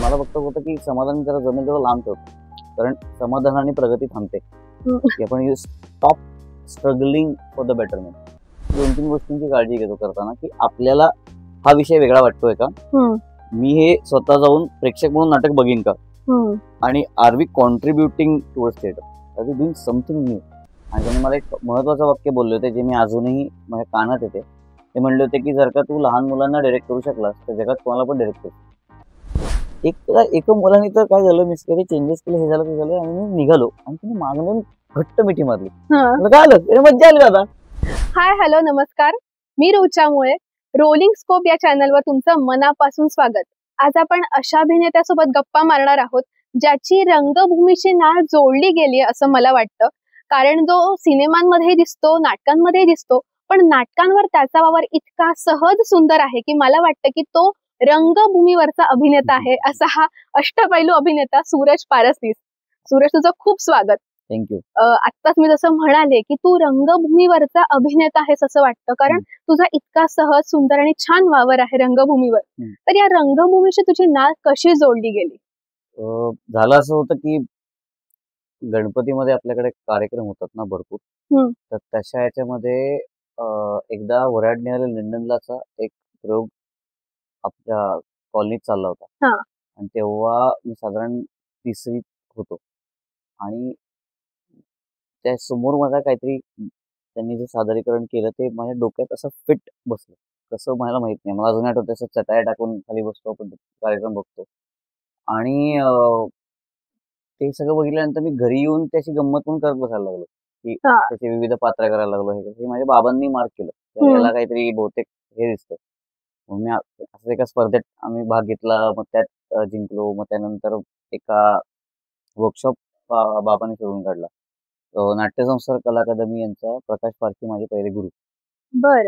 मला फक्त होतं की समाधान जरा जमेल तेवढं लांब ठेवतो, कारण समाधानाने प्रगती थांबते. की आपण you stop struggling for the betterment. 2-3 गोष्टींची काळजी घेतो करताना, की आपल्याला हा विषय वेगळा वाटतोय का, मी हे स्वतः जाऊन प्रेक्षक म्हणून नाटक बघीन का, आणि are we contributing towards theatre, are we doing something new. आणि त्यांनी मला एक महत्वाचं वाक्य बोलले होते, जे मी अजूनही माझ्या कानात येते. ते म्हणले होते की जर का तू लहान मुलांना डायरेक्ट करू शकलास तर जगात कोणाला पण डायरेक्ट करू. एका मुलाने तर काय झालं, मिसकरी चेंजेस केले, हे झालं ते झालं, आणि मी निघालो आणि तिने मागून घट्ट मिठी मारली. काय आलं, मज्जा आली दादा. हाय, हॅलो, नमस्कार. मी रुचा मुळे. रोलिंग स्कोप या चॅनलवर तुमचं मनापासून स्वागत. आज आपण अशा अभिनेत्यासोबत गप्पा मारणार आहोत ज्याची रंगभूमीशी नाळ जोडली गेली असं मला वाटतं. कारण जो सिनेमांमध्ये दिसतो, नाटकांमध्ये दिसतो, पण नाटकांवर त्याचा वावर इतका सहज सुंदर आहे की मला वाटतं की तो रंगभूमीवरचा अभिनेता आहे. असा हा अष्टपैलू अभिनेता सूरज पारसनीस. सूरज, तुझं खूप स्वागत. थँक्यू. आत्ताच मी जसं म्हणाले की तू रंगभूमीवरचा अभिनेता आहेस असं वाटतं, कारण तुझा इतका सहज, सुंदर आणि छान वावर आहे रंगभूमीवर. तर या रंगभूमीशी तुझी नाळ कशी जोडली गेली? झालं असं होतं की गणपतीमध्ये आपल्याकडे कार्यक्रम होतात ना भरपूर, तर तशा याच्यामध्ये एकदा वऱ्हाडने आलेला लिंडनलाचा एक प्रयोग आपल्या कॉलनीत चालला होता. आणि तेव्हा मी साधारण 3रीत होतो, आणि त्या समोर मला काहीतरी त्यांनी जे सादरीकरण केलं ते माझ्या डोक्यात असं फिट बसलं. कसं मला माहित नाही. मला अजून आठवतं, असं चटाया टाकून खाली बसतो आपण, कार्यक्रम बघतो. आणि ते सगळं बघितल्यानंतर मी घरी येऊन त्याची गंमत पण करत बसायला लागलो, की त्याचे विविध पात्र करायला लागलो. हे माझ्या बाबांनी मार्क केलं, त्याला काहीतरी बहुतेक हे दिसतं. मग मी असं एका स्पर्धेत आम्ही भाग घेतला, मग त्यात जिंकलो. मग त्यानंतर एका वर्कशॉप बाबांनी शोधून काढला. नाट्यसंस्कार कला अकादमी यांचा प्रकाश पारखी माझे पहिले गुरु.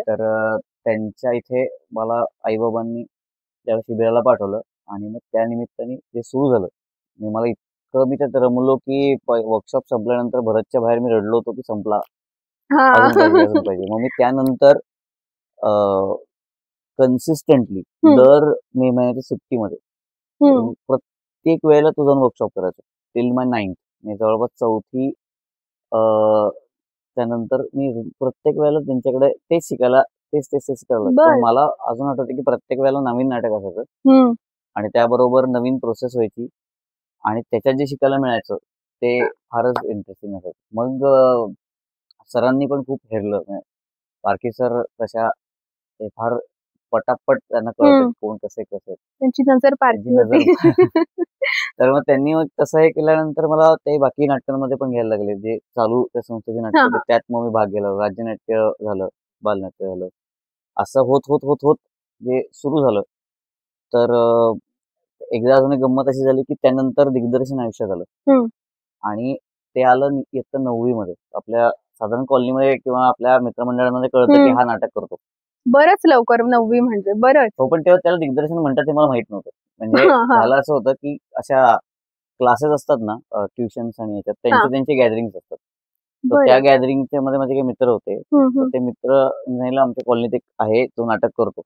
तर त्यांच्या इथे मला आईबाबांनी त्या शिबिराला पाठवलं, आणि मग त्या निमित्ताने जे सुरू झालं, मला इतकं मी त्यात रमलो की वर्कशॉप संपल्यानंतर भरतच्या बाहेर मी रडलो होतो की संपला, अजून पाहिजे अजून पाहिजे. मग मी त्यानंतर कन्सिस्टंटली दर मे महिन्याच्या सुट्टीमध्ये प्रत्येक वेळेला तो जाऊन वर्कशॉप करायचो टिल माय 9th. मी जवळपास 4थी त्यानंतर मी प्रत्येक वेळेला त्यांच्याकडे तेच शिकायला, तेच शिकायला. पण मला अजून आठवतं की प्रत्येक वेळेला नवीन नाटक असायचं, आणि त्याबरोबर नवीन प्रोसेस व्हायची, आणि त्याच्यात जे शिकायला मिळायचं ते फारच इंटरेस्टिंग असायचं. मग सरांनी पण खूप हेरलं. पारखी सर तशा ते फार पटापट त्यांना कळतं कोण कसे त्यांची नजर पारखी होती. तर मग त्यांनी तसं हे केल्यानंतर मला ते बाकी नाटकांमध्ये पण घ्यायला लागले, जे चालू त्या संस्थेचे नाटक होते त्यात मग मी भाग घेतला. राज्यनाट्य झालं, बालनाट्य झालं, असं होत होत होत होत जे सुरू झालं. तर एकदा अजून एक गंमत अशी झाली की त्यानंतर दिग्दर्शन आयुष्यात आलं, आणि ते आलं इयत्ता 9वी मध्ये. आपल्या साधारण कॉलनीमध्ये किंवा आपल्या मित्रमंडळामध्ये कळतं की हा नाटक करतो. बरंच लवकर 9वी म्हणजे बरंच. हो, पण तेव्हा त्याला दिग्दर्शन म्हणतात ते मला माहित नव्हतं. म्हणजे झालं असं होतं की अशा क्लासेस असतात ना, ट्युशन्स आणि याच्यात त्यांचे गॅदरिंग्स असतात. तर त्या गॅदरिंगच्या मध्ये माझे काही मित्र होते. तर ते मित्र म्हणायला आमच्या कॉलनीत एक आहे तो नाटक करतो.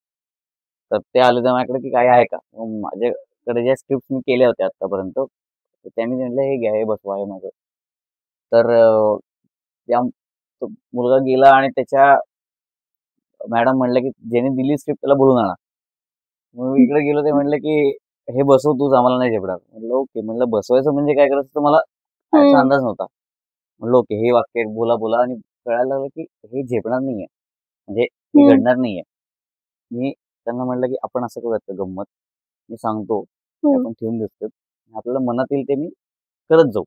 तर ते आले तर माझ्याकडे की काय आहे का. माझ्याकडे ज्या स्क्रिप्ट मी केल्या होत्या आतापर्यंत, त्यांनी म्हटलं हे घ्या, हे बसवा, आहे माझं. तर त्या मुलगा गेला आणि त्याच्या मॅडम म्हणलं की ज्याने दिली स्क्रिप्ट त्याला बोलून आणा. मग इकडे गेलो, ते म्हणलं की हे बसव तूच, आम्हाला नाही झेपणार. म्हटलं ओके. म्हणलं बसवायचं म्हणजे काय करायचं तर मला याचा अंदाज नव्हता. म्हणलं ओके, हे वाक्य बोला बोला, आणि कळायला लागलं की हे झेपणार नाहीये, म्हणजे हे घडणार नाहीये. मी त्यांना म्हणलं की आपण असं करूयात का गंमत, मी सांगतो, आपण ठेवून दिसतो, आपल्याला मनात येईल ते मी करत जाऊ.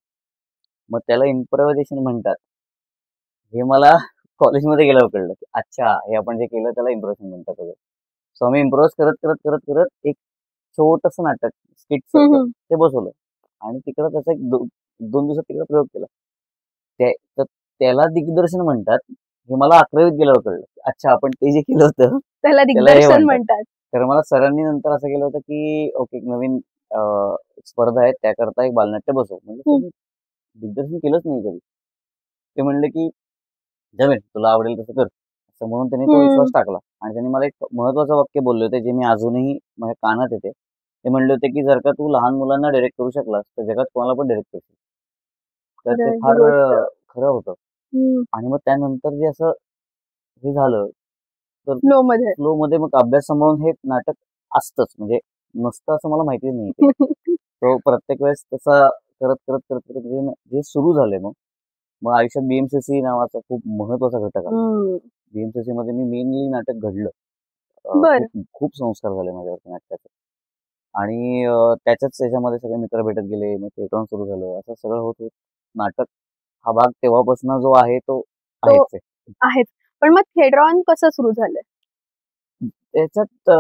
मग त्याला इम्प्रोव्हायझेशन म्हणतात. हे मला कॉलेजमध्ये गेल्यावर कळलं की अच्छा, हे आपण जे केलं त्याला इम्प्रोव्हायझेशन म्हणतात वगैरे. सो आम्ही इम्प्रोव्हाइज करत करत करत करत एक छोटंसं नाटक स्किट ते बसवलं, आणि तिकडं त्याचा एक 2 दिवसात तिकडे प्रयोग केला. तर त्याला दिग्दर्शन म्हणतात. हे मला 11वीत गेल्यावर कळलं. अच्छा, आपण ते जे केलं होतं त्याला दिग्दर्शन म्हणतात. तर मला सरांनी नंतर असं केलं होतं की ओके, नवीन स्पर्धा आहे, त्याकरता एक बालनाट्य बसव. म्हणजे दिग्दर्शन केलंच नाही कधी. ते म्हणले की जमेल, तुला आवडेल तसं कर, असं म्हणून त्यांनी तो विश्वास टाकला. आणि त्यांनी मला एक महत्वाचं वाक्य बोलले होते, जे मी अजूनही माझ्या कानात येते. ते म्हणले होते की जर का तू लहान मुलांना डायरेक्ट करू शकलास तर जगात कोणाला पण डायरेक्ट करशील. तर ते खरंय ही फार गोष्ट. खरं होतं. आणि मग त्यानंतर जे असं हे झालं तर फ्लो मध्ये. फ्लो मध्ये मग अभ्यास सांभाळून हे नाटक असतंच, म्हणजे नसतं असं मला माहिती नाही ते. तो प्रत्येक वेळेस तसा करत करत करत करत जे सुरू झाले मग आयुष्यात बीएमसीसी नावाचा खूप महत्वाचा घटक आला. बीएमसीसी मध्ये मी मेनली नाटक घडलं. बर. खूप खूप संस्कार झाले माझ्यावरती नाटकाचे. आणि त्याच्याच त्याच्यामध्ये सगळे मित्र भेटत गेले, मग थिएटर सुरू झालं, असं सगळं होत होत नाटक हा भाग तेव्हापासून जो आहे तो तो आहेच आहे. आहेच. पण मग थिएटर कसं सुरू झालंय? त्याच्यात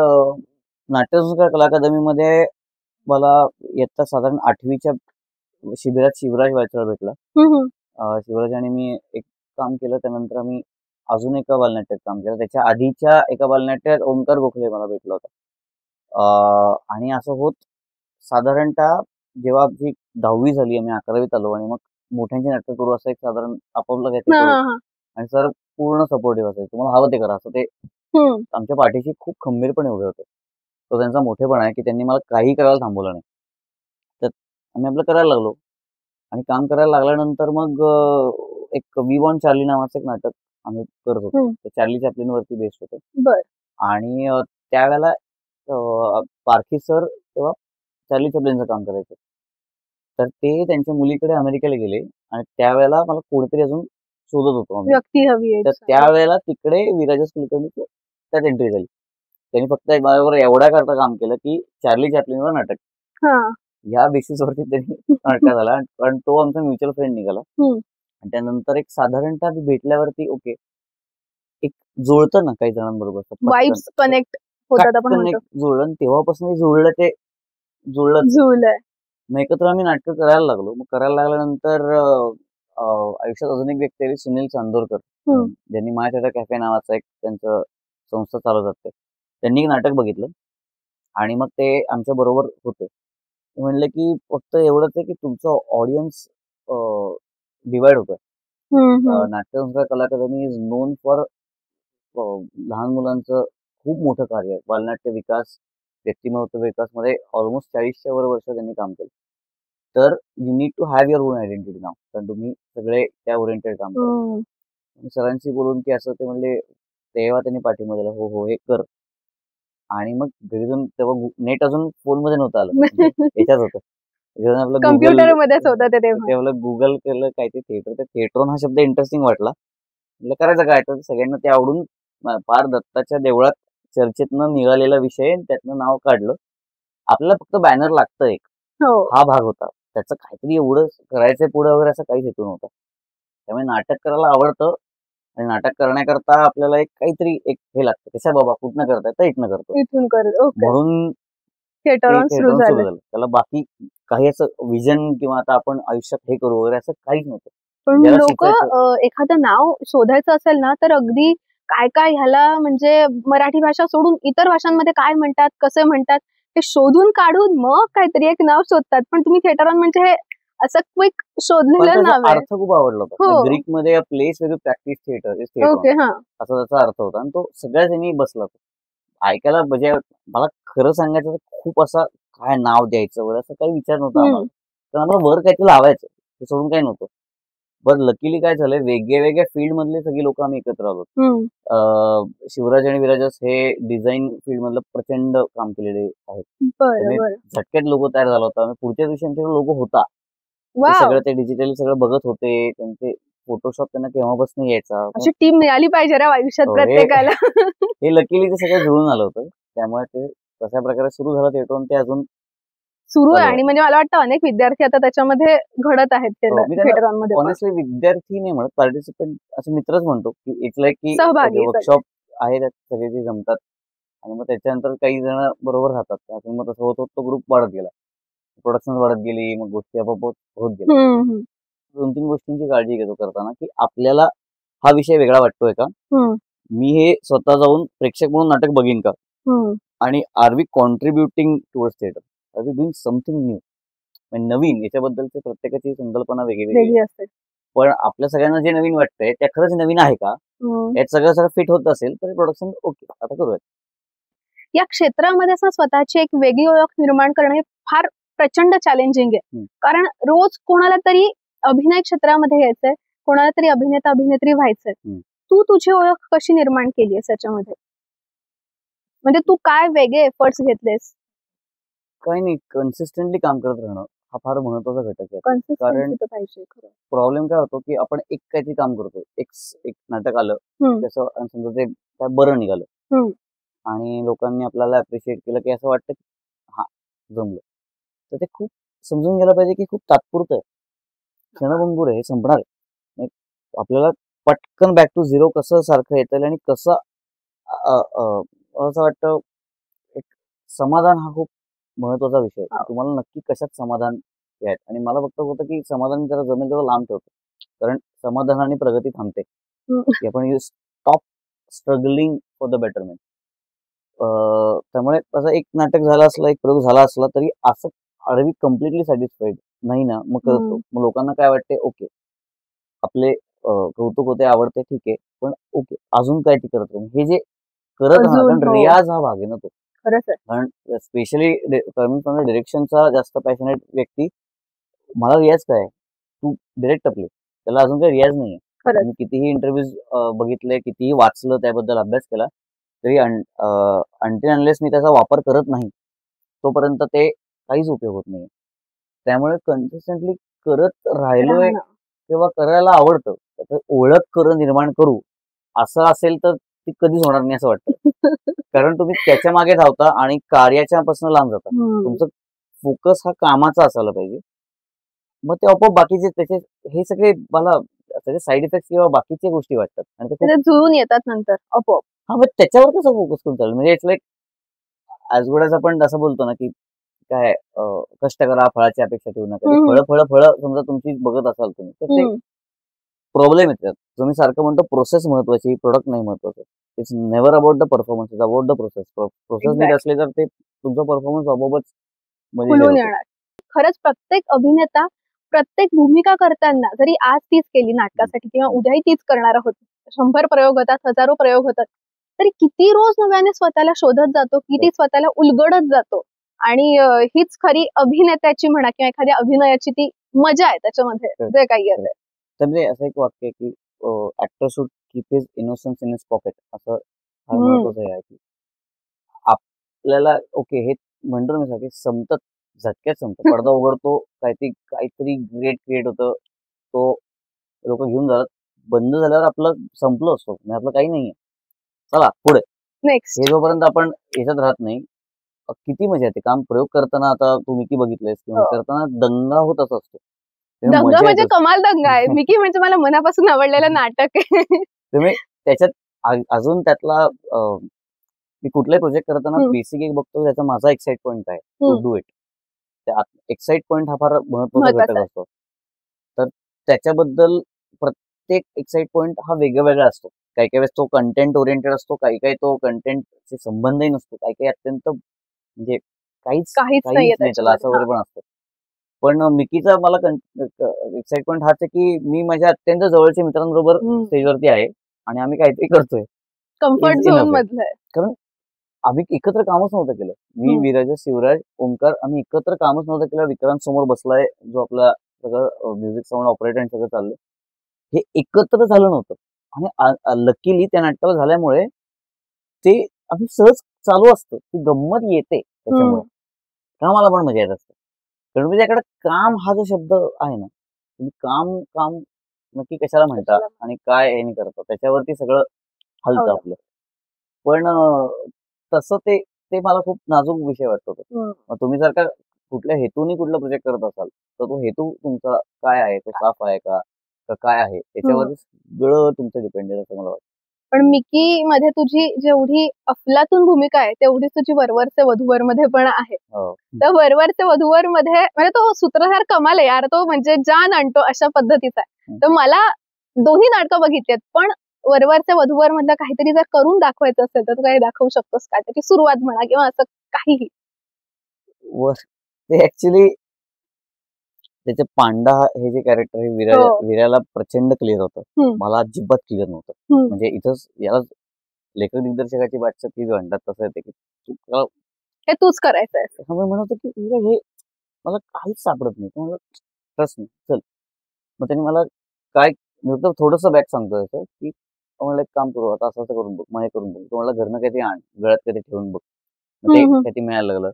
नाट्यसंस्कार कला अकादमीमध्ये मला इयत्ता साधारण 8वीच्या शिबिरात शिवराज वायचळ भेटला. शिवराज आणि मी एक काम केलं, त्यानंतर आम्ही अजून एका बालनाट्यात काम केलं. त्याच्या आधीच्या एका बालनाट्यात ओंकार गोखले मला भेटला होता. आणि असं होत साधारणतः जेव्हा आमची 10वी झाली, आम्ही 11वीत आलो आणि मग मोठ्यांची नाटकं करू असं एक साधारण आपापलं काहीतरी करू. आणि सर पूर्ण सपोर्टिव्ह असायचे, तुम्हाला हवं ते करा असं. ते आमच्या पाठीशी खूप खंबीरपणे उभे होते. तो त्यांचा मोठेपणा आहे की त्यांनी मला काही करायला थांबवलं नाही. तर आम्ही आपलं करायला लागलो आणि काम करायला लागल्यानंतर मग एक वी वॉन्ट चार्ली नावाचं एक नाटक आम्ही करत होतो. ते चार्ली चॅप्लिन वरती बेस्ड होतं. आणि त्यावेळेला पारखी सर तेव्हा चार्ली चॅप्लिनचं काम करायचं. तर ते त्यांच्या मुलीकडे अमेरिकेला गेले आणि त्यावेळेला मला कोणीतरी अजून शोधत होतो आम्ही. व्यक्ती हवी आहे. तर त्यावेळेला तिकडे विराजस कुलकर्णी त्यात एंट्री झाली. त्यांनी फक्त माझ्याबरोबर एवढ्या करता काम केलं की चार्ली चॅप्लिनवर नाटक, ह्या बेसिसवरती त्यांनी नाटक झाला. कारण तो आमचा म्युच्युअल फ्रेंड निघाला. आणि त्यानंतर एक साधारणतः भेटल्यावरती ओके एक जुळतं ना काही जणांबरोबर, वाइब्स कनेक्ट होतात आपण म्हणतो. जुळलं. तेव्हापासून जुळलं, ते जुळलंय. मग एकत्र आम्ही नाटकं करायला लागलो. मग करायला लागल्यानंतर आयुष्यात अजून एक व्यक्ती आली, सुनील चांदोरकर, ज्यांनी माय थिएटर कॅफे नावाचा एक त्यांचं संस्था चालवतात. त्यांनी एक नाटक बघितलं आणि मग ते आमच्या बरोबर होते. ते म्हणले की फक्त एवढंच आहे की तुमचं ऑडियन्स डिवाइड होतोय. नाट्यसंस्कार कला अकादमी इज नोन फॉर लहान मुलांचं खूप मोठं कार्य आहे. बालनाट्य विकास, व्यक्तिमत्व विकासमध्ये ऑलमोस्ट 40च्या वर वर्ष त्यांनी काम केलं. तर you need to have your own identity नाव, कारण तुम्ही सगळे त्या ओरिएंटेड काम करा. सरांशी बोलून की असं, ते म्हणले तेव्हा त्यांनी पाठिंबा दिला, हो हो हे कर. आणि मग घरी जाऊन तेव्हा नेट अजून फोन मध्ये नव्हतं आलं, याच्यात होतं आपलं कम्प्युटर मध्येच होतं ते तेव्हा. गुगल केलं काय ते थिएटर. त्या थिएटरन हा शब्द इंटरेस्टिंग वाटला, म्हटलं करायचं काय. तर सगळ्यांना ते आवडून फार दत्ताच्या देवळात चर्चेतनं निघालेला विषय, त्यातनं नाव काढलं. आपल्याला फक्त बॅनर लागतं एक, हा भाग होता. त्याचं काहीतरी एवढं करायचंय पुढे वगैरे असं काहीच हेतू नव्हता. त्यामुळे नाटक करायला आवडतं आणि नाटक करण्याकरता आपल्याला एक काहीतरी एक हे लागतं. कशा बाबा कुठनं करताय तर इथनं करतो, म्हणून थिएटर सुरू झालं. त्याला बाकी काही असं विजन किंवा आता आपण आयुष्यात हे करू वगैरे असं काहीच नव्हतं. पण लोक एखादं नाव शोधायचं असेल ना तर अगदी काय काय ह्याला म्हणजे मराठी भाषा सोडून इतर भाषांमध्ये काय म्हणतात, कसे म्हणतात हे शोधून काढून मग काहीतरी एक नाव शोधतात. पण तुम्ही थिएटर म्हणजे हे असं क्विक शोधलेलं नाव आहे. अर्थ खूप आवडला होता. ग्रीक मध्ये place where you practise theatre is theatre, असा त्याचा अर्थ होता. आणि तो सगळ्याच त्यांनी बसला. ऐकायला म्हणजे मला खरं सांगायचं तर खूप असा काय नाव द्यायचं वगैरे असं काही विचार नव्हता आम्हाला. तर आम्हाला वर काहीतरी लावायचं, ते सोडून काही नव्हतं. बरं लकीली काय झालंय, वेगळ्या फील्ड मधले सगळी लोक आम्ही एकत्र आलो. शिवराज आणि विराजस हे डिझाईन फील्ड मधलं प्रचंड काम केलेले आहेत. झटक्यात लोक तयार झाला होता. पुढच्या दिवशी आमच्याकडे लोक होता, सगळं ते डिजिटली सगळं बघत होते. त्यांचे फोटोशॉप त्यांना केव्हापासून यायचा. अशी टीम मिळाली पाहिजे रे आयुष्यात प्रत्येकाला. हे लकीली ते सगळं जुळून आलं होतं. त्यामुळे ते कशा प्रकारे सुरू झालं थिएटर, ते अजून सुरू आहे. आणि म्हणजे मला वाटतं अनेक विद्यार्थी आता त्याच्यामध्ये घडत आहेत थिएटरांमध्ये. ऑनेस्टली विद्यार्थी नाही म्हणत, पार्टिसिपेंट असं मित्रच म्हणतो की इट्स लाईक की वर्कशॉप आहे, त्यात सगळे जे जमतात आणि मग त्याच्यानंतर काही जण बरोबर राहतात. त्यातून मग तसं होत होत तो ग्रुप वाढत गेला, प्रोडक्शन वाढत गेली, मग गोष्टी आपोआप होत गेल्या. 2-3 गोष्टींची काळजी घेतो करताना की आपल्याला हा विषय वेगळा वाटतोय का, मी हे स्वतः जाऊन प्रेक्षक म्हणून नाटक बघीन का, आणि are we contributing towards theatre, are we doing something new, म्हणजे नवीन. याच्याबद्दलची प्रत्येकाची संकल्पना वेगळी असते. पण आपल्या सगळ्यांना जे नवीन वाटतंय त्या खरंच नवीन आहे का, यात सगळं फिट होत असेल तर प्रोडक्शन ओके आता करूयात. या क्षेत्रामध्ये असं स्वतःची एक वेगळी ओळख निर्माण करणं हे फार प्रचंड चॅलेंजिंग आहे. कारण रोज कोणाला तरी अभिनय क्षेत्रामध्ये यायचंय, कोणाला तरी अभिनेता अभिनेत्री व्हायचंय. तू तुझी ओळख कशी निर्माण केलीयस याच्यामध्ये? म्हणजे तू काय वेगळे एफर्ट्स घेतलेस? काही नाही, कन्सिस्टंटली काम करत राहणं हा फार महत्वाचा घटक आहे. कारण कन्सिस्टन्सी तर पाहिजे खरं. प्रॉब्लेम काय होतो की आपण एक काहीतरी काम करतो, एक नाटक आलं त्याचं आणि समजा ते काय बरं निघालं आणि लोकांनी आपल्याला अप्रिशिएट केलं की असं वाटतं की हा जमलं, तर ते खूप समजून घ्यायला पाहिजे की खूप तात्पुरतं आहे, क्षणभंगूर आहे, हे संपणार आहे. आपल्याला पटकन बॅक टू झिरो कसं सारखं येता येईल आणि कसं असं वाटतं एक समाधान हा खूप महत्वाचा विषय आहे. तुम्हाला नक्की कशात समाधान आहे आणि मला फक्त होतं की समाधान जरा जमेल तेव्हा लांब ठेवतो, कारण समाधानाने प्रगती थांबते. आपण you stop struggling for the betterment. त्यामुळे असं एक नाटक झालं असलं, एक प्रयोग झाला असला तरी असं आर वी कम्प्लिटली सॅटिस्फाईड नाही ना, मग करतो. मग लोकांना काय वाटते, ओके आपले कौतुक होते, आवडते, ठीक आहे, पण ओके अजून काय ते करत राहू, हे जे करत राहणार. कारण रियाज हा भाग आहे ना तो. कारण स्पेशली डिरेक्शनचा जास्त पॅशनेट व्यक्ती, मला रियाज काय, तू डिरेक्ट आपले, त्याला अजून काही रियाज नाहीये. मी कितीही इंटरव्ह्यूज बघितले, कितीही वाचलं, त्याबद्दल अभ्यास केला, तरी अनटिल अनलेस मी त्याचा वापर करत नाही तोपर्यंत ते काहीच उपयोग होत नाही. त्यामुळे कन्सिस्टंटली करत राहिलोय तेव्हा करायला आवडतं. त्याचं ओळख करून निर्माण करू असं असेल तर ती कधीच होणार नाही असं वाटतं. कारण तुम्ही त्याच्या मागे धावता आणि कार्याच्या पासून लांब जाता. तुमचं फोकस हा कामाचा असायला पाहिजे. मग ते आपोआप बाकीचे त्याचे हे सगळे मला त्याचे साईड इफेक्ट किंवा बाकीच्या गोष्टी वाटतात आणि ते जुळून येतात नंतर आपोआप. हा, मग त्याच्यावर कसं फोकस करून चालेल? म्हणजे it's like as good as आपण असं बोलतो ना की काय कष्ट करा, फळाची अपेक्षा ठेवू नका. फळं समजा तुमची बघत असाल तुम्ही, तर ते प्रॉब्लेम येतात. तुम्ही सारखं म्हणतो प्रोसेस महत्वाची, प्रोडक्ट नाही महत्वाचं. It's never about the performance, it's about the process. Process नीट असले तर ते तुमचा परफॉर्मन्स आपोआपच खुलून येणार. खरंच प्रत्येक अभिनेता प्रत्येक भूमिका करताना, जरी आज तीच केली नाटकासाठी किंवा उद्याही तीच करणार आहोत, 100 प्रयोग होतात, हजारो प्रयोग होतात, तरी किती रोज नव्याने स्वतःला शोधत जातो, किती स्वतःला उलगडत जातो. आणि हीच खरी अभिनेत्याची म्हणा किंवा एखाद्या अभिनयाची ती मजा आहे त्याच्यामध्ये, जे काही आहे. त्यामध्ये असं एक वाक्य आहे की actor should keep his innocence in his pocket, असं फार महत्वाचं आहे की आपल्याला ओके हे म्हणतो मी सगळे संपतात, झटक्यात संपतात. पडदा उघडतो, काहीतरी ग्रेट क्रिएट होतं, तो लोक घेऊन जातात, बंद झाल्यावर आपलं संपलं असतो, आपलं काही नाहीये, चला पुढे नेक्स्ट. हे जोपर्यंत आपण याच्यात राहत नाही, किती मजा येते काम प्रयोग करताना. आता तू मिकी बघितलेस किंवा करताना दंगा होत असतो. दंगा म्हणजे कमाल दंगा आहे. मिकी म्हणजे मला मनापासून आवडलेलं नाटक आहे. तुम्ही त्याच्यात अजून त्यातला मी कुठलाही प्रोजेक्ट करताना बेसिक एक बघतो, त्याचा माझा एक्साइट पॉईंट काय, to do it. Excite point हा फार महत्वाचा घटक असतो. तर त्याच्याबद्दल प्रत्येक एक्साइट पॉईंट हा वेगळा असतो. काही काही वेळेस तो कंटेंट ओरिएंटेड असतो, काही तो कंटेंटचे संबंधही नसतो, काही अत्यंत म्हणजे काहीच नाही त्याला, असं वगैरे पण असतं. पण मिकीचा मला एक्साइटमेंट हाच आहे की मी माझ्या अत्यंत जवळच्या मित्रांबरोबर स्टेजवरती आहे आणि आम्ही काहीतरी करतोय, कम्फर्ट झोन मधलं. कारण आम्ही एकत्र कामच नव्हतं केलं. मी, विराज, शिवराज, ओंकार, आम्ही एकत्र कामच नव्हतं केलं. विक्रांत समोर बसलाय, जो आपला सगळं म्युझिक साऊंड ऑपरेटर आणि सगळं चाललंय, हे एकत्र झालं नव्हतं. आणि लकीली त्या नाटकाला झाल्यामुळे ते आम्ही सहज चालू असतं, ती गंमत येते त्याच्यामुळे, कामाला पण मजा येत असते. कारण त्याच्याकडे काम हा जो शब्द आहे ना, तुम्ही काम काम नक्की कशाला म्हणता आणि काय हे करता, त्याच्यावरती सगळं हलतं आपलं. पण तसं ते मला खूप नाजूक विषय वाटतो. मग तुम्ही जर का कुठल्या हेतूने कुठला प्रोजेक्ट करत असाल, तर तो हेतू तुमचा काय आहे, तो साफ आहे का काय आहे, त्याच्यावरती सगळं तुमचं डिपेंडेड असं मला वाटतं. पण मिकी मध्ये तुझी जेवढी अफलातून भूमिका आहे, तेवढीच तुझी वरवरचे वधूवर मध्ये पण आहे. तर वरवरचे वधूवर मध्ये म्हणजे तो सूत्रधार कमाल आहे यार, तो म्हणजे जान आणतो अशा पद्धतीचा आहे. तर मला दोन्ही नाटकं बघितलीत, पण वरवरचे वधूवर मधलं काहीतरी जर करून दाखवायचं असेल तर तू काही दाखवू शकतोस का, त्याची सुरुवात म्हणा किंवा असं काहीही? ते ऍक्च्युली त्याचे पांडा हे जे कॅरेक्टर आहे विराला प्रचंड क्लिअर होतं, मला अजिबात क्लिअर नव्हतं. म्हणजे इथंच याला लेखक दिग्दर्शकाची बादशाह तीच म्हणतात तसं येते की हे तूच करायचंय. मी म्हणतो की तुला हे मला काहीच सापडत नाही, मला ट्रस्ट नाही, चल. मग त्यांनी मला काय थोडस बॅक सांगतोय की म्हणलं एक काम करू, आता असं असं करून बघ, मग हे करून बघ. तो म्हणला घरनं काहीतरी आण, गळ्यात काहीतरी ठेवून बघ. मग ते काहीतरी मिळायला लागलं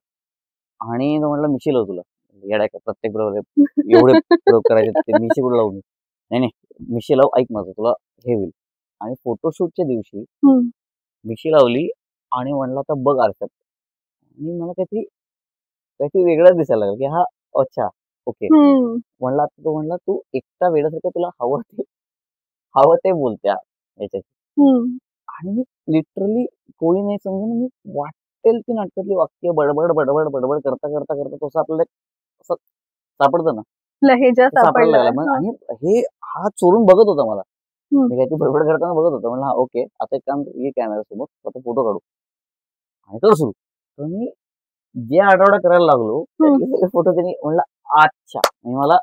आणि तो म्हणला मी शिलव तुला. येडाय का, प्रत्येक बरोबर एवढे प्रयोग करायचे ते मी शिकून लावून. नाही नाही मिशी लाव, ऐक माझं, तुला हे होईल. आणि फोटोशूटच्या दिवशी मिशी लावली आणि म्हणला आता बघ आरशात. आणि मला काहीतरी वेगळंच दिसायला लागलं की हा अच्छा ओके. म्हणला तो म्हणला तू एकटा वेळासारखं तुला हवं ते बोलत्या याच्याशी. आणि मी लिटरली कोणी नाही समजून मी वाटेल ती नाटकातली वाक्य बडबड बडबड बडबड करता करता करता तसं आपल्याला असं सापडतं ना, लहेजा सापडायला सापडला. लागला. आणि हे हा चोरून बघत होता मला, मी काहीतरी बडबड करताना बघत होता. म्हणला ओके आता एक काम ये कॅमेरा समोर, आता फोटो काढू आणि कर सुरू. तर मी जे आठवडा करायला लागलो त्यातले फोटो त्यांनी म्हणला अच्छा. आणि मला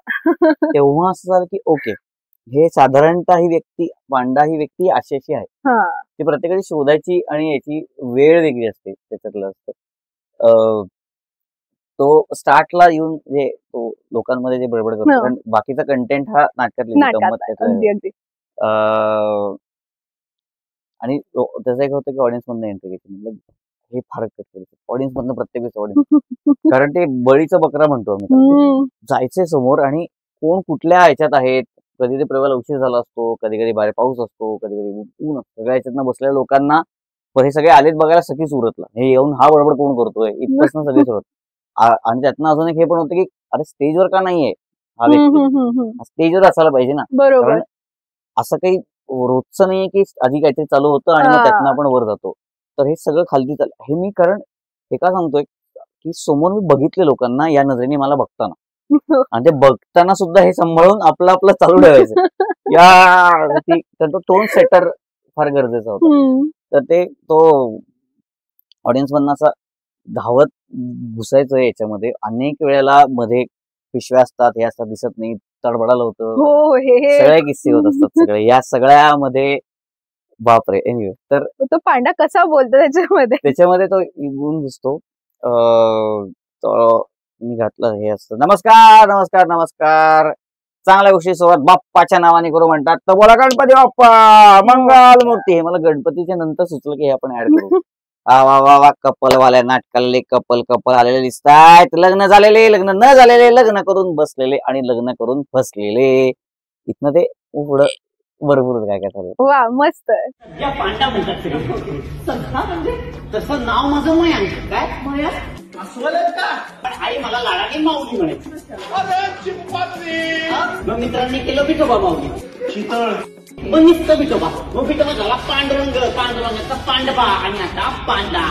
तेव्हा असं झालं की ओके हे साधारणतः ही व्यक्ती, पांडा ही व्यक्ती अशी आहे. ती प्रत्येकाची शोधायची आणि याची वेळ वेगळी असते. त्याच्यातलं असतं तो स्टार्टला येऊन जे तो लोकांमध्ये जे बडबड करतो, कारण बाकीचा कंटेंट हा नाटकातली गंमत त्यातला. आणि त्याचं एक होतं की ऑडियन्स मधनं एंट्री घ्यायची. म्हणलं हे फार ऑडियन्स मधनं प्रत्येक ऑडियन्स, कारण ते बळीचं बकरा म्हणतो आम्ही, जायचंय समोर आणि कोण कुठल्या ह्याच्यात आहेत. कधी ते प्रयोगाला उशीर झाला असतो, कधी कधी बाहेर पाऊस असतो, कधी कधी ऊन असतो. सगळ्या ह्याच्यातनं बसलेल्या लोकांना हे सगळे आलेत बघायला सगळीच उरतला, हे येऊन हा बडबड कोण करतोय इथपासून सगळी सुरत. आणि त्यातनं अजून एक हे पण होतं की अरे स्टेजवर का नाहीये हा व्यक्ती, स्टेजवर असायला पाहिजे ना. कारण असं काही रोजचं नाहीये की आधी काहीतरी चालू होतं आणि मग त्यातनं आपण वर जातो. तर हे सगळं खालती चाललं हे मी, कारण हे का सांगतोय की समोर मी बघितले लोकांना या नजरेने मला बघताना, आणि ते बघताना सुद्धा हे सांभाळून आपलं आपलं चालू ठेवायचं. तर तो टोन सेटर फार गरजेचा होता. तर ते तो ऑडियन्स मधनं असा धावत घुसायचं याच्यामध्ये. अनेक वेळेला मध्ये पिशव्या असतात, हे असतात, दिसत नाही, तडबडालं होतं, सगळे किस्से होत असतात सगळे या सगळ्यामध्ये. बापरे. एनिवे, तर तो पांडा कसा बोलतो त्याच्यामध्ये तो गुण दिसतो. मी घातलं हे असतं, नमस्कार नमस्कार नमस्कार, चांगल्या गोष्टी सोबत बाप्पाच्या नावाने करू म्हणतात, तर बोला गणपती बाप्पा मंगल मूर्ती. हे मला गणपतीच्या नंतर सुचलं की हे आपण ऍड करू. वा वा वा, कपल वाल्या नाटकाले कपल आलेले दिसतायत, लग्न झालेले, लग्न न झालेले, लग्न करून बसलेले आणि लग्न करून फसलेले. इथनं ते पुढं भरपूर काय काय चालू. वा मस्त. या पांडा म्हणतात म्हणजे तसं नाव माझं मयांक. काय मयांक अस्वलच का, पण आई मला लाडाने माऊली म्हणायची. मग मित्रांनी केलं विठोबा माऊली, शीतळ, मग नुसतं विठोबा, मग विठोबा झाला पांडुरंग, पांडुरंगाचा पांडवा आणि आता पांडा.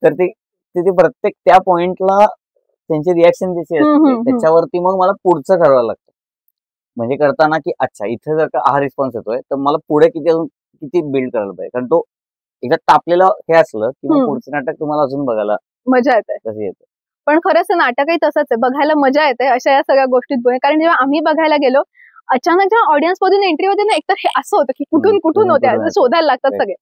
तर ते प्रत्येक त्या पॉइंटला त्यांची रिॲक्शन जशी असते त्याच्यावरती मग मला पुढचं ठरवायला लागतं. म्हणजे करताना की अच्छा इथे जर का हा रिस्पॉन्स येतोय तर मला पुढे किती बिल्ड करायला पाहिजे. कारण तो एकदा तापलेलं हे असलं की मग पुढचं नाटक तुम्हाला अजून बघायला मजा येते, कसं येतं. पण खरंच नाटकही तसंच आहे, बघायला मजा येते अशा या सगळ्या गोष्टीत. कारण जेव्हा आम्ही बघायला गेलो, अचानक जेव्हा ऑडियन्स मधून एंट्री होते ना, एकतर हे असं होतं की कुठून होत्या, शोधायला लागतात सगळे.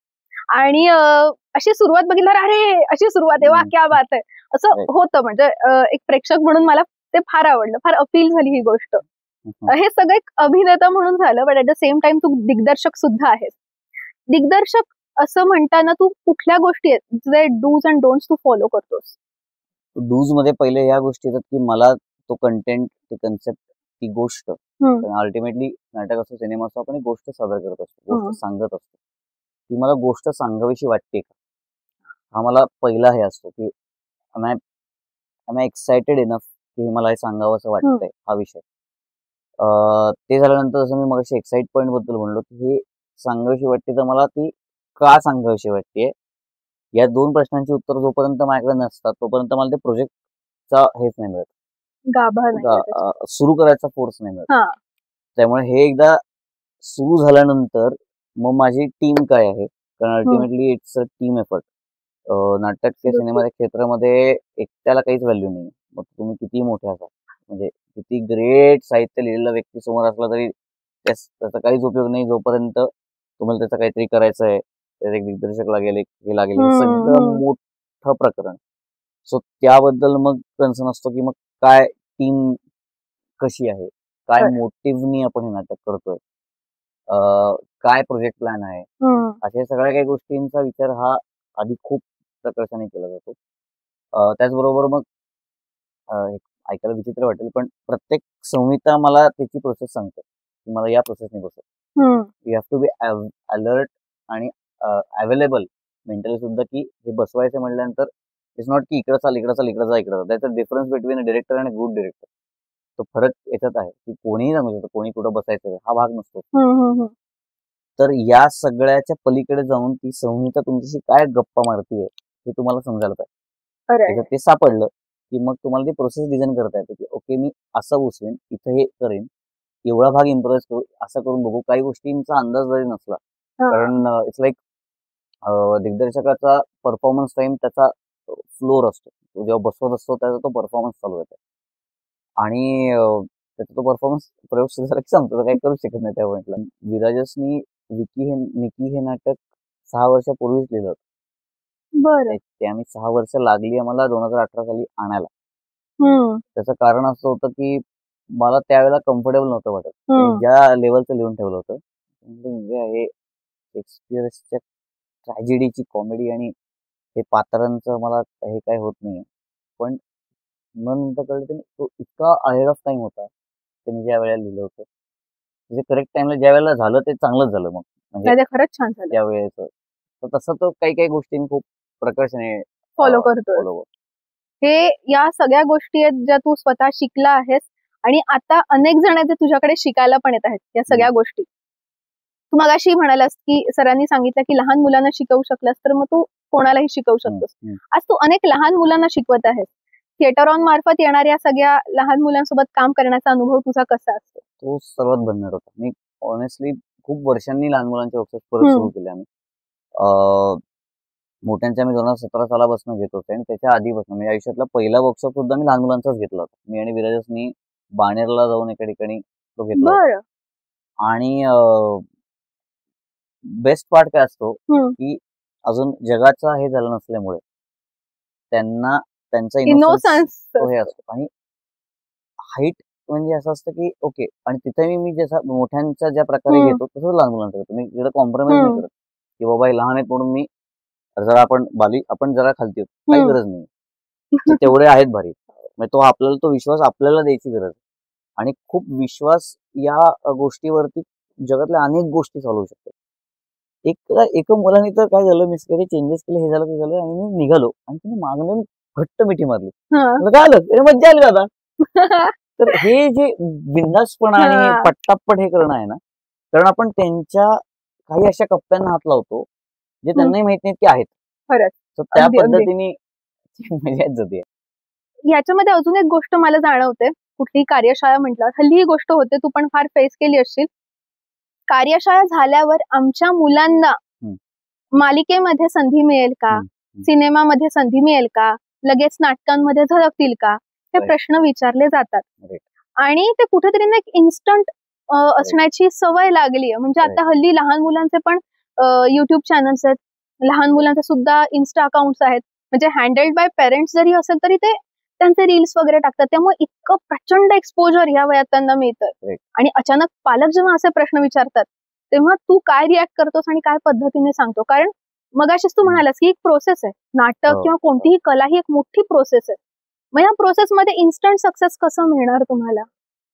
आणि अशी सुरुवात बघितल्यावर अरे अशी सुरुवात आहे, वा क्या बात आहे, असं होतं. म्हणजे एक प्रेक्षक म्हणून मला ते फार आवडलं, फार अपील झाली ही गोष्ट. हे सगळं एक अभिनेता म्हणून झालं, but at the same time तू दिग्दर्शक सुद्धा आहेस. दिग्दर्शक असं म्हणताना तू कुठल्या गोष्टी आहेत जे डूज अँड डोंट्स तू फॉलो करतोस? डूज मध्ये पहिले या गोष्टी येतात की मला तो कंटेंट, ती कन्सेप्ट, ती गोष्ट, अल्टिमेटली नाटक असो, सिनेमा असो, आपण एक गोष्ट सादर करत असतो, गोष्ट सांगत असतो. ती मला गोष्ट सांगावीशी वाटते का, हा मला पहिला हे असतो की एम आय एक्सायटेड इनफ की मला हे सांगावं असं वाटतंय हा विषय. ते झाल्यानंतर जसं मी मगाशी एक्साइटमेंट बद्दल म्हणलो की हे सांगावीशी वाटते, तर मला ती का सांगावीशी वाटते या दोन प्रश्नांची उत्तर जोपर्यंत माझ्याकडे नसतात तोपर्यंत मला ते प्रोजेक्टचा हेच नाही मिळत, सुरू करायचा फोर्स नाही मिळत. त्यामुळे हे एकदा सुरू झाल्यानंतर मग माझी टीम काय आहे, कारण ultimately it's a team effort. नाटक किंवा सिनेमाच्या क्षेत्रामध्ये एकट्याला काहीच व्हॅल्यू नाही. मग तुम्ही किती मोठे असाल, म्हणजे किती ग्रेट साहित्य लिहिलेला व्यक्ती समोर असला तरी त्याचा काहीच उपयोग नाही जोपर्यंत तुम्हाला त्याचं काहीतरी करायचं आहे, त्यात एक दिग्दर्शक लागेल, एक हे लागेल, हे सगळं मोठं प्रकरण. सो त्याबद्दल मग कन्सर्न असतो की मग काय टीम कशी आहे, काय मोटिव्हनी आपण हे नाटक करतोय, काय प्रोजेक्ट प्लॅन आहे, अशा सगळ्या काही गोष्टींचा विचार हा आधी खूप प्रकर्षाने केला जातो. त्याचबरोबर मग ऐकायला विचित्र वाटेल पण प्रत्येक संहिता मला त्याची प्रोसेस सांगते की मला या प्रोसेसने बसव. You have to be alert आणि अवेलेबल मेंटली सुद्धा की हे बसवायचं म्हटल्यानंतर इट्स नॉट की इकडं चाल इकडं चाल इकडं जा इकडं जा. That's a difference between a director आणि गुड डिरेक्टर. तो फरक याच्यात आहे की कोणीही सांगू शकतो कोणी कुठं बसायचं हा भाग नसतो. तर या सगळ्याच्या पलीकडे जाऊन ती संहिता तुमच्याशी काय गप्पा मारतीये हे तुम्हाला समजायला पाहिजे. ते सापडलं की मग तुम्हाला ती प्रोसेस डिझाईन करता येते की ओके मी असं उचवेन इथं हे करेन एवढा भाग इम्प्रोव्हाइज करू असं करून बघू. काही गोष्टींचा अंदाज जरी नसला कारण इट्स लाईक दिग्दर्शकाचा परफॉर्मन्स टाइम त्याचा फ्लोर असतो. तो जेव्हा बसवत असतो त्याचा तो परफॉर्मन्स चालू येतो आणि त्याचा तो परफॉर्मन्स प्रयोग सुरू झाला की संपतो. काही करू शकत नाही त्या पॉईंटला. विराजसनी निकी हे नाटक 6 वर्षापूर्वीच लिहिलं होतं. बरं. ते आम्ही 6 वर्ष लागली आम्हाला 2018 साली आणायला. त्याचं कारण असं होतं की मला त्यावेळेला कम्फर्टेबल नव्हतं वाटत. ज्या लेवलचं लिहून ठेवलं होतं म्हणजे हे शेक्सपियरच्या ट्रॅजेडीची कॉमेडी आणि हे पात्रांचं मला हे काय होत नाही. पण मग नंतर कळलं की तो इतका अहेड ऑफ टाइम होता त्यांनी ज्या वेळेला लिहिलं होतं. म्हणजे करेक्ट टाइमला ज्या वेळेला झालं ते चांगलंच झालं. मग म्हणजे खरंच छान झालं त्या वेळेचं. तर तसं तो काही गोष्टी खूप प्रकर्षाने फॉलो करतो. हे या सगळ्या गोष्टी आहेत ज्या तू स्वतः शिकला आहेस आणि आता अनेक जण आहेत तुझ्याकडे शिकायला पण येत आहेत या सगळ्या गोष्टी. तू मगाशी म्हणालास की सरांनी सांगितलं की लहान मुलांना शिकवू शकलास तर मग तू कोणालाही शिकवू शकतोस. आज तू अनेक लहान मुलांना शिकवत आहेस. थिएटर ऑन मार्फत येणाऱ्या सगळ्या लहान मुलांसोबत काम करण्याचा अनुभव तुझा कसा असतो? तो सर्वात भन्नाट होता. मी ऑनेस्टली खूप वर्षांनी लहान मुलांचे वर्कशॉप परत सुरू केले आम्ही. मोठ्यांच्या मी 2017 सालापासून घेत होते आणि त्याच्या आधीपासून मी आयुष्यातला पहिला वर्कशॉप सुद्धा मी लहान मुलांचाच घेतला होता. मी आणि विराजसनी बाणेरला जाऊन एका ठिकाणी तो घेतला होता. आणि बेस्ट पार्ट काय असतो की अजून जगाचा हे झालं नसल्यामुळे त्यांना त्यांचा इनोसन्स हे असतो. आणि हाईट म्हणजे असं असतं की ओके आणि तिथे मी जसा मोठ्यांचा ज्या प्रकारे घेतो तसंच लहान मुलांचा घेतो. मी इकडे कॉम्प्रोमाइज नाही करत की बाबा हे लहान आहेत म्हणून मी जरा आपण जरा खालती होतो काही गरज नाही. तेवढे आहेत भारी. म्हणजे तो आपल्याला तो विश्वास आपल्याला द्यायची गरज. आणि खूप विश्वास या गोष्टीवरती जगातल्या अनेक गोष्टी चालवू शकतात. एका मुलाने तर काय झालं मिसकरी चेंजेस केले हे झालं ते झालं आणि मी निघालो आणि तिने मागून घट्ट मिठी मारली. काय आलं मज्जा आली दादा. तर हे जे बिंदासपणा आणि पट्टापट हे करणं आहे ना कारण आपण त्यांच्या काही अशा कप्प्यांना हात लावतो जे त्यांनाही माहित नाहीत की आहेत. तर त्या पद्धतीने मजाच जाते. याच्यामध्ये अजून एक गोष्ट मला जाणवते कुठलीही कार्यशाळा म्हटल्यावर हल्ली ही गोष्ट होते तू पण फार फेस केली असशील. कार्यशाळा झाल्यावर आमच्या मुलांना मालिकेमध्ये संधी मिळेल का, सिनेमामध्ये संधी मिळेल का, लगेच नाटकांमध्ये झळकतील का हे प्रश्न विचारले जातात. आणि ते कुठेतरी ना एक इन्स्टंट असण्याची सवय लागली आहे. म्हणजे आता हल्ली लहान मुलांचे पण युट्यूब चॅनल्स आहेत, लहान मुलांचे सुद्धा इन्स्टा अकाउंट्स आहेत. म्हणजे हँडल्ड बाय पेरेंट्स जरी असेल तरी ते त्यांचे रील्स वगैरे टाकतात. त्यामुळे इतकं प्रचंड एक्सपोजर ह्या वयात त्यांना मिळतं. आणि अचानक पालक जेव्हा असे प्रश्न विचारतात तेव्हा तू काय रिॲक्ट करतोस आणि काय पद्धतीने सांगतो. कारण मगाशीच तू म्हणालास की एक प्रोसेस आहे. नाटक किंवा कोणतीही कला ही एक मोठी प्रोसेस आहे. मग या प्रोसेसमध्ये इन्स्टंट सक्सेस कसं मिळणार तुम्हाला?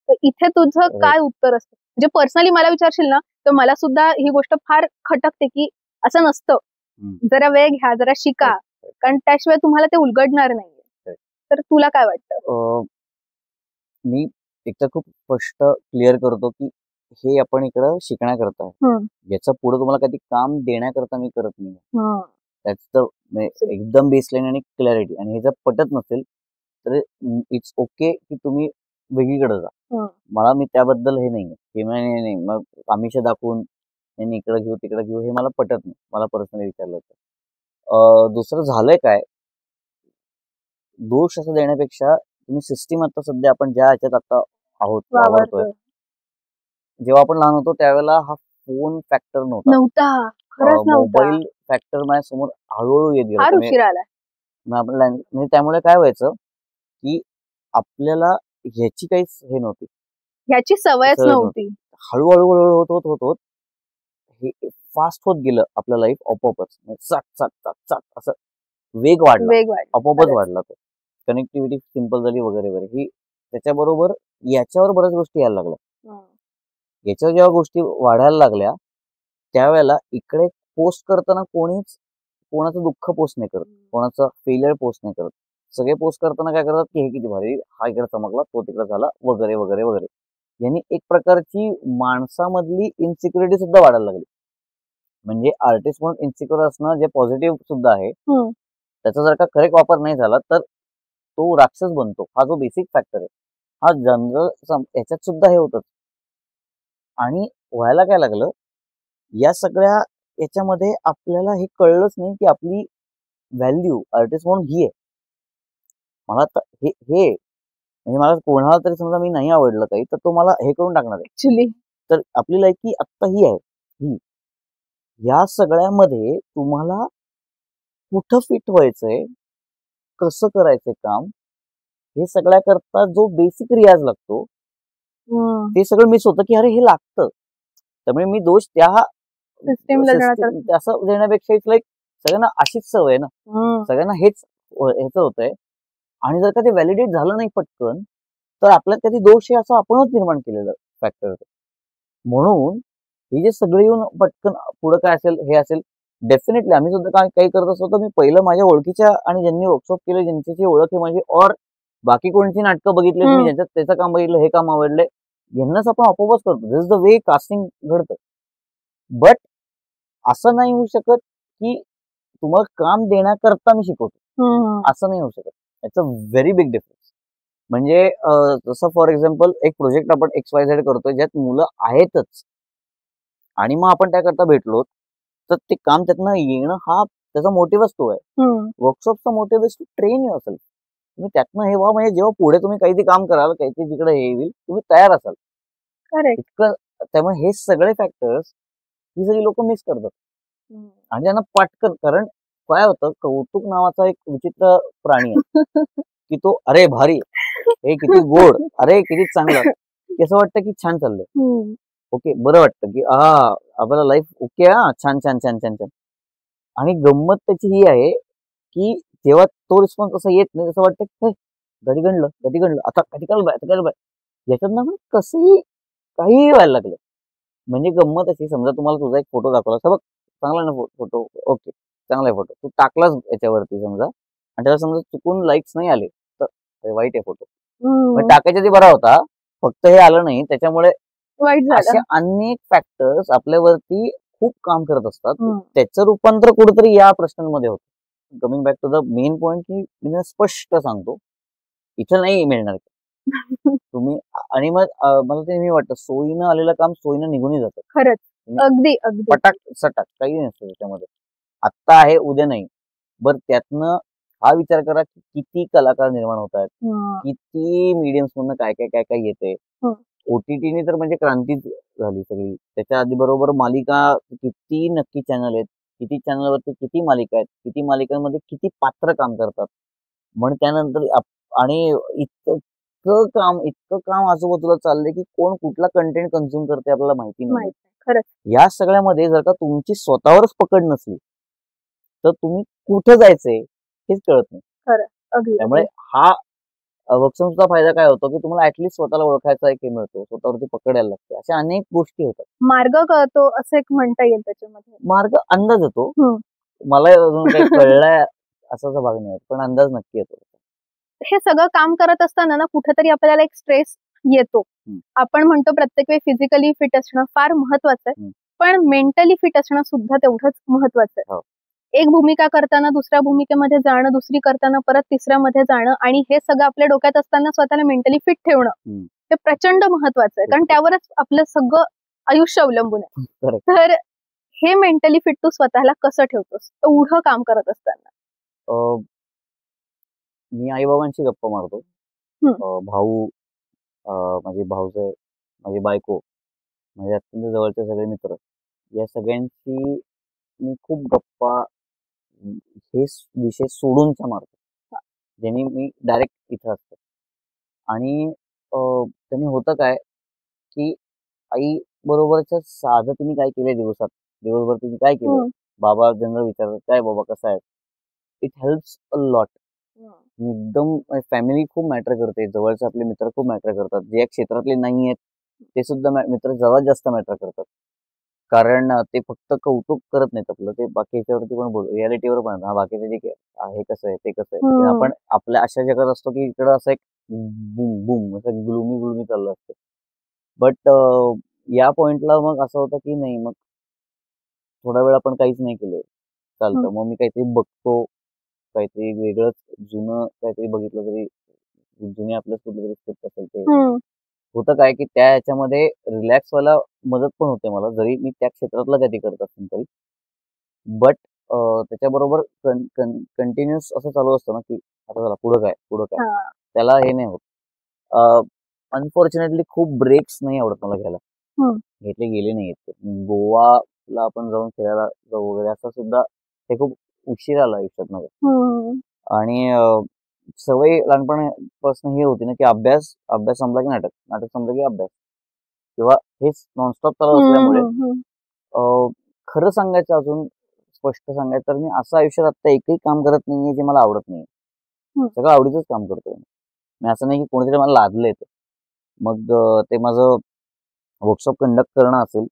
तर इथे तुझं काय उत्तर असतं? म्हणजे पर्सनली मला विचारशील ना तर मला सुद्धा ही गोष्ट फार खटकते की असं नसतं. जरा वेळ घ्या, जरा शिका, कारण त्याशिवाय तुम्हाला ते उलगडणार नाहीये. तर तुला काय वाटतं? मी एकतर खूप स्पष्ट क्लिअर करतो की हे आपण इकडं शिकण्याकरता आहे. याच्या पुढे तुम्हाला कधी काम देण्याकरता मी करत नाही. त्याचं एकदम बेसलाईन आणि क्लॅरिटी. आणि हे जर पटत नसेल तर इट्स ओके की तुम्ही वेगळीकडे जा. मला मी त्याबद्दल हे नाही की नाही मग आमिष दाखवून इकडे घेऊ तिकडे घेऊ हे मला पटत नाही. मला पर्सनली विचारलं तर दुसरं झालंय काय दोष असं देण्यापेक्षा तुम्ही सिस्टीम आता सध्या आपण ज्या ह्याच्यात आता आहोत वावरतोय, जेव्हा आपण लहान होतो त्यावेळेला हा फोन फॅक्टर नव्हता. खरंच नव्हता. मोबाईल फॅक्टर माझ्या समोर हळूहळू येत गेला. फार उशीर आला. म्हणजे त्यामुळे काय व्हायचं की आपल्याला ह्याची काहीच हे नव्हती, ह्याची सवयच नव्हती. हळूहळू हळूहळू होत होत होत होत हे फास्ट होत गेलं आपलं लाईफ आपोआपच. चाक चाक चाक चाक असं वेग वाढला, आपोआपच वाढला तो. कनेक्टिव्हिटी सिम्पल झाली वगैरे वगैरे. ही त्याच्याबरोबर याच्यावर बऱ्याच गोष्टी यायला लागल्या. याच्यावर जेव्हा गोष्टी वाढायला लागल्या त्यावेळेला इकडे पोस्ट करताना कोणीच कोणाचं दुःख पोस्ट नाही करत, कोणाचं फेलियर पोस्ट नाही करत. सगळे पोस्ट करताना काय करतात की हे किती भारी, हा इकडे चमकला, तो तिकडे झाला वगैरे वगैरे वगैरे. यांनी एक प्रकारची माणसामधली इन्सिक्युरिटी सुद्धा वाढायला लागली. म्हणजे आर्टिस्ट म्हणून इन्सिक्युअर असणं जे पॉझिटिव्ह सुद्धा आहे, त्याचा जर का करेक्ट वापर नाही झाला तर तो राक्षस बनतो. हा जो बेसिक फॅक्टर आहे हा जनरल याच्यात सुद्धा हे होतच. आणि व्हायला काय लागलं, या सगळ्या याच्यामध्ये आपल्याला हे कळलंच नाही की आपली व्हॅल्यू आर्टिस्ट म्हणून ही आहे. मला हे म्हणजे मला कोणाला तरी समजा मी नाही आवडलं काही तर तो मला हे करून टाकणार आहे ऍक्च्युली. तर आपली लायकी आत्ता ही आहे. ही या सगळ्यामध्ये तुम्हाला कुठं फिट व्हायचंय, कसं करायचंय काम, हे सगळ्याकरता जो बेसिक रियाज लागतो ते सगळं मिस होतं की अरे हे लागतं. त्यामुळे मी दोष त्या असं देण्यापेक्षा इट्स लाईक सगळ्यांना अशीच सवय आहे ना, सगळ्यांना हेच ह्याचं होतंय. आणि जर का ते व्हॅलिडेट झालं नाही पटकन तर आपल्यात कधी दोष आहे असं आपणच निर्माण केलेलं फॅक्टर. म्हणून हे जे सगळे येऊन पटकन पुढं काय असेल हे असेल, डेफिनेटली आम्ही सुद्धा काही करत असतो तर मी पहिलं माझ्या ओळखीच्या आणि ज्यांनी वर्कशॉप केले ज्यांची ओळख आहे माझी और बाकी कोणती नाटकं बघितले मी ज्यांच्यात त्याचं काम बघितलं, हे काम आवडलंय, यांनाच आपण आपोआपच करतो. दिस इज द वे कास्टिंग घडतं. बट असं नाही होऊ शकत की तुम्हाला काम देण्याकरता मी शिकवतो, असं नाही होऊ शकत. It's a very big difference. म्हणजे जसं फॉर एक्झाम्पल एक प्रोजेक्ट आपण XYZ करतोय ज्यात मुलं आहेतच आणि मग आपण त्याकरता भेटलो तर ते काम त्यातनं येणं हा त्याचा मोटिव्हच तो आहे. वर्कशॉपचा motive to train yourself. तुम्ही त्यातनं हे व्हा म्हणजे जेव्हा पुढे तुम्ही काहीतरी काम कराल, काहीतरी जिकडे हे येईल तुम्ही तयार असाल. इतकं. त्यामुळे हे सगळे फॅक्टर्स ही सगळी लोक मिस करतात आणि त्यांना पटकन, कारण काय होतं, कौतुक नावाचा एक विचित्र प्राणी आहे की तो अरे भारी, हे किती गोड, अरे किती चांगलं, असं वाटतं की छान चाललंय, ओके बरं वाटतं की आपल्याला लाईफ ओके, छान छान छान छान छान. आणि गंमत त्याची ही आहे की जेव्हा तो रिस्पॉन्स असा येत नाही, असं वाटतं की कधी गणलं आता कधी कळलं याच्यात कसंही काहीही व्हायला लागलं. म्हणजे गंमत अशी, समजा तुम्हाला तुझा एक फोटो दाखवला, बघ चांगला ना फोटो, ओके चांगला आहे फोटो, तू टाकलाच याच्यावरती समजा आणि त्याला समजा चुकून लाईक्स नाही आले तर वाईट आहे फोटो. टाकायच्या आधी बरा होता, फक्त हे आलं नाही त्याच्यामुळे असे अनेक फॅक्टर्स आपल्यावरती खूप काम करत असतात. त्याचं रूपांतर कुठेतरी या प्रश्नांमध्ये होतं. Coming back to the main point की मी स्पष्ट सांगतो, इथं नाही मिळणार तुम्ही. आणि मग मला ते नेहमी वाटतं सोयीनं आलेलं काम सोयीनं निघूनही जातं. खरंच, अगदी अगदी पटाक सटाक काही नसतं त्याच्यामध्ये. आत्ता आहे उद्या नाही. बरं त्यातनं हा विचार करा की किती कलाकार निर्माण होत आहेत, किती मीडियम्स मधनं काय काय काय काय येते. OTTने तर म्हणजे क्रांतीच झाली सगळी. त्याच्या आधी बरोबर मालिका, किती नक्की चॅनल आहेत, किती चॅनलवरती किती मालिका आहेत, किती मालिकांमध्ये किती पात्र काम करतात. म्हणून त्यानंतर आणि इतकं काम आजूबाजूला चाललंय की कोण कुठला कंटेंट कन्झ्युम करते आपल्याला माहिती नाही. या सगळ्यामध्ये जर का तुमची स्वतःवरच पकड नसली तर तुम्ही कुठं जायचंय हेच कळत नाही. त्यामुळे हा वर्कशॉपचा फायदा काय होतो की तुम्हाला ऍटलीस्ट स्वतःला ओळखायचा एक हे मिळतो, स्वतःवरती पकडायला लागते. अशा अनेक गोष्टी होतात. मार्ग कळतो असं एक म्हणता येईल. त्याच्यामध्ये मार्ग अंदाज येतो. मला अजून काही कळलाय असाचा भाग नाही, पण अंदाज नक्की येतो. हे सगळं काम करत असताना ना कुठेतरी आपल्याला एक स्ट्रेस येतो. आपण म्हणतो प्रत्येक वेळी फिजिकली फिट असणं फार महत्वाचं आहे, पण मेंटली फिट असणं सुद्धा तेवढंच महत्वाचं आहे. एक भूमिका करताना दुसऱ्या भूमिकेमध्ये जाणं, दुसरी करताना परत तिसऱ्यामध्ये जाणं, आणि हे सगळं आपल्या डोक्यात असताना स्वतःला मेंटली फिट ठेवणं ते प्रचंड महत्वाचं आहे, कारण त्यावरच आपलं सगळं आयुष्य अवलंबून आहे. तर हे मेंटली फिट तू स्वतःला कसं ठेवतोस एवढं काम करत असताना? मी आई बाबांशी गप्पा मारतो. भाऊ, माझे भाऊचे, माझी बायको, माझे अत्यंत जवळचे सगळे मित्र, या सगळ्यांशी मी खूप गप्पा हे विषय सोडूनच्या मारतो, ज्यांनी मी डायरेक्ट इथं असतो. आणि त्यांनी होतं काय, की आई बरोबरच्या साधं तिने काय केलंय दिवसभर तिने काय केलं, बाबा जनरल विचारतात काय बाबा कसं आहे. It helps a lot. एकदम फॅमिली खूप मॅटर करते, जवळचे आपले मित्र खूप मॅटर करतात, जे या क्षेत्रातले नाही आहेत ते सुद्धा मित्र सर्वात जास्त मॅटर करतात. कारण ते फक्त कौतुक करत नाहीत आपलं, ते बाकीच्यावरती पण बोल रियालिटीवर पण, हा बाकीचे ठीक आहे, हे कसं आहे ते कसं आहे. पण आपण आपल्या अशा जगात असतो की इकडं असं एक बूम बूम असं ग्लुमी ग्लुमी चाललं असतं. बट या पॉइंटला मग असं होतं की नाही, मग थोडा वेळ आपण काहीच नाही केलंय चालतं, मग मी काहीतरी बघतो, काहीतरी वेगळंच जुनं काहीतरी बघितलं तरी, जुने आपलं कुठलं तरी स्क्रिप्ट असेल ते होतं काय की त्या ह्याच्यामध्ये रिलॅक्स व्हायला मदत पण होते मला, जरी मी त्या क्षेत्रातलं काही करत असेल तरी. बट त्याच्याबरोबर कंटिन्युअस असं चालू असतं ना की आता झाला पुढं काय त्याला हे नाही होत. अनफॉर्च्युनेटली खूप ब्रेक्स नाही आवडत मला घ्यायला, घेतले गेले नाही आहेत. गोवाला आपण जाऊन फिरायला जाऊ वगैरे असं सुद्धा ते खूप उशीर आला आयुष्यात माझ्या. आणि सवय लहानपणापासून हे होती ना की अभ्यास संपला की नाटक संपलं की अभ्यास, किंवा हेच नॉनस्टॉप चालू असल्यामुळे खरं सांगायचं, अजून स्पष्ट सांगायचं तर मी असं आयुष्यात आता एकही काम करत नाहीये जे मला आवडत नाही. सगळं आवडीचंच काम करतोय मी. असं नाही की कोणीतरी मला लादलंय ते. मग ते माझं वर्कशॉप कंडक्ट करणं असेल,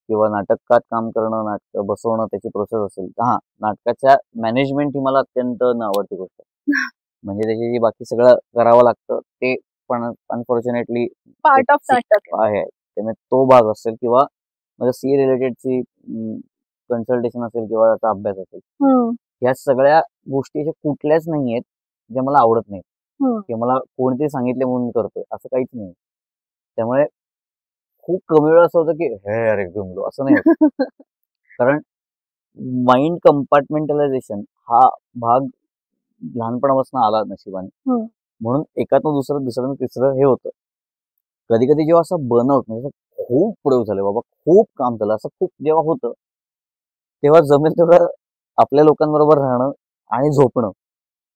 किंवा नाटकात काम करणं, नाटक बसवणं त्याची प्रोसेस असेल. हा, नाटकाच्या मॅनेजमेंट ही मला अत्यंत आवडती गोष्ट आहे. म्हणजे त्याची जी बाकी सगळं करावं लागतं ते पण अनफॉर्च्युनेटली पार्ट ऑफ नाटक आहे. त्यामुळे तो भाग असेल, किंवा माझं सी रिलेटेडची कन्सल्टेशन असेल, किंवा त्याचा अभ्यास असेल, ह्या सगळ्या गोष्टी कुठल्याच नाही आहेत ज्या मला आवडत नाहीत, किंवा मला कोणीतरी सांगितले म्हणून मी करतोय असं काहीच नाही. त्यामुळे खूप कमी वेळा असं होतं की हे अरे गमलो असं नाही होत. कारण माइंड कंपार्टमेंटलायझेशन हा भाग लहानपणापासून आला नशिबाने, म्हणून एकातनं दुसरं तिसरं हे होतं. कधी कधी जेव्हा असं बर्नआउट, म्हणजे खूप पुढे झालं बाबा, खूप काम झालं असं खूप जेव्हा होतं, तेव्हा जमेल तेवढं आपल्या लोकांबरोबर राहणं आणि झोपणं.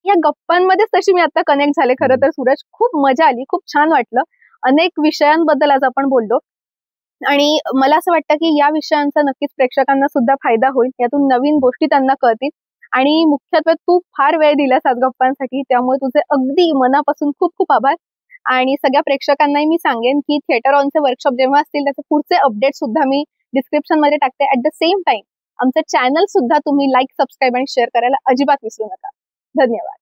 या गप्पांमध्येच तशी मी आता कनेक्ट झाले. खरं तर सूरज, खूप मजा आली, खूप छान वाटलं. अनेक विषयांबद्दल आज आपण बोललो, आणि मला असं वाटतं की या विषयांचा नक्कीच प्रेक्षकांना सुद्धा फायदा होईल, यातून नवीन गोष्टी त्यांना कळतील. आणि मुख्यत्वे तू फार वेळ दिलास आज गप्पांसाठी, त्यामुळे तुझे अगदी मनापासून खूप खूप आभार. आणि सगळ्या प्रेक्षकांनाही मी सांगेन की थिएटर ऑनचे वर्कशॉप जेव्हा असतील त्याचे पुढचे अपडेट सुद्धा मी डिस्क्रिप्शन मध्ये टाकते. ऍट द सेम टाइम आमचं चॅनल सुद्धा तुम्ही लाईक, सबस्क्राईब आणि शेअर करायला अजिबात विसरू नका. धन्यवाद.